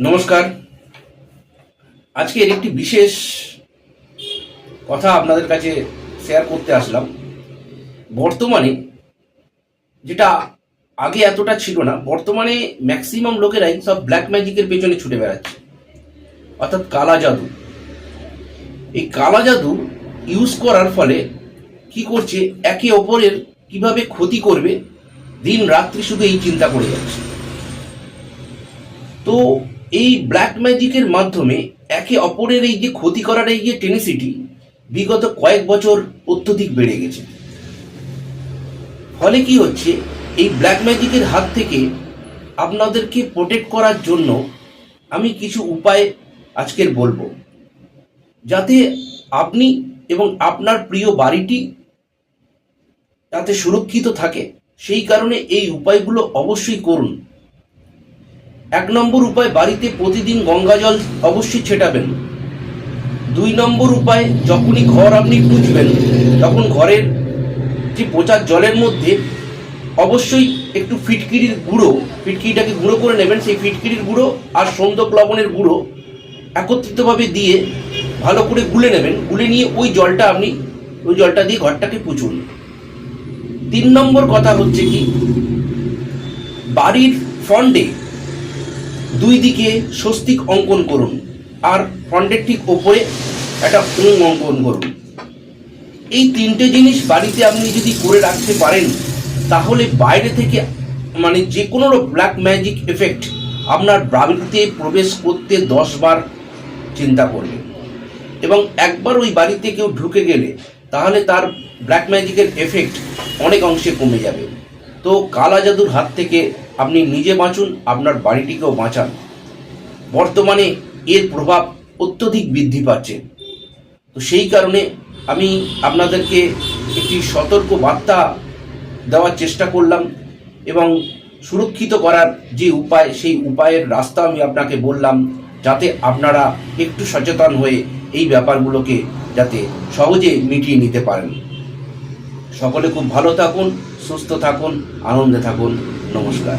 নমস্কার। আজকের একটি বিশেষ কথা আপনাদের কাছে শেয়ার করতে আসলাম। বর্তমানে যেটা আগে এতটা ছিল না, বর্তমানে ম্যাক্সিমাম লোকেরাই সব ব্ল্যাক ম্যাজিকের পেছনে ছুটে বেড়াচ্ছে, অর্থাৎ কালা জাদু। এই কালা জাদু ইউজ করার ফলে কি করছে, একে অপরের কিভাবে ক্ষতি করবে দিন রাত্রি শুধু এই চিন্তা করে যাচ্ছে। তো এই ব্ল্যাক ম্যাজিকের মাধ্যমে একে অপরের এই যে ক্ষতি করার এই যে টেনিসিটি বিগত কয়েক বছর অত্যধিক বেড়ে গেছে। ফলে কি হচ্ছে, এই ব্ল্যাক ম্যাজিকের হাত থেকে আপনাদেরকে প্রোটেক্ট করার জন্য আমি কিছু উপায় আজকের বলবো, যাতে আপনি এবং আপনার প্রিয় বাড়িটি যাতে সুরক্ষিত থাকে। সেই কারণে এই উপায়গুলো অবশ্যই করুন। 1 নম্বর উপায়, বাড়িতে প্রতিদিন গঙ্গা জল অবশ্যই ছেটাবেন। 2 নম্বর উপায়, যখনই ঘর আপনি পুছবেন তখন ঘরের যে পচার জলের মধ্যে অবশ্যই একটু ফিটকিরিটাকে গুঁড়ো করে নেবেন। সেই ফিটকিরির গুঁড়ো আর সন্দক লবণের গুঁড়ো একত্রিতভাবে দিয়ে ভালো করে গুলে নেবেন। গুলে নিয়ে ওই জলটা দিয়ে ঘরটাকে পুছুন। 3 নম্বর কথা হচ্ছে কি, বাড়ির ফ্রন্টে 2 দিকে স্বস্তিক অঙ্কন করুন, আর ফ্রন্টের ঠিক ওপরে একটা ওম অঙ্কন করুন। এই 3টে জিনিস বাড়িতে আপনি যদি করে রাখতে পারেন, তাহলে বাইরে থেকে যে কোনো ব্ল্যাক ম্যাজিক এফেক্ট আপনার বাড়িতে প্রবেশ করতে 10 বার চিন্তা করবে। এবং একবার ওই বাড়িতে কেউ ঢুকে গেলে তাহলে তার ব্ল্যাক ম্যাজিকের এফেক্ট অনেক অংশে কমে যাবে। তো কালা জাদুর হাত থেকে আপনি নিজে বাঁচুন, আপনার বাড়িটিকেও বাঁচান। বর্তমানে এর প্রভাব অত্যধিক বৃদ্ধি পাচ্ছে। তো সেই কারণে আমি আপনাদেরকে একটি সতর্ক বার্তা দেওয়ার চেষ্টা করলাম, এবং সুরক্ষিত করার যে উপায়, সেই উপায়ের রাস্তা আমি আপনাকে বললাম, যাতে আপনারা একটু সচেতন হয়ে এই ব্যাপারগুলোকে যাতে সহজে মিটিয়ে নিতে পারেন। সকলে খুব ভালো থাকুন, সুস্থ থাকুন, আনন্দে থাকুন। নমস্কার।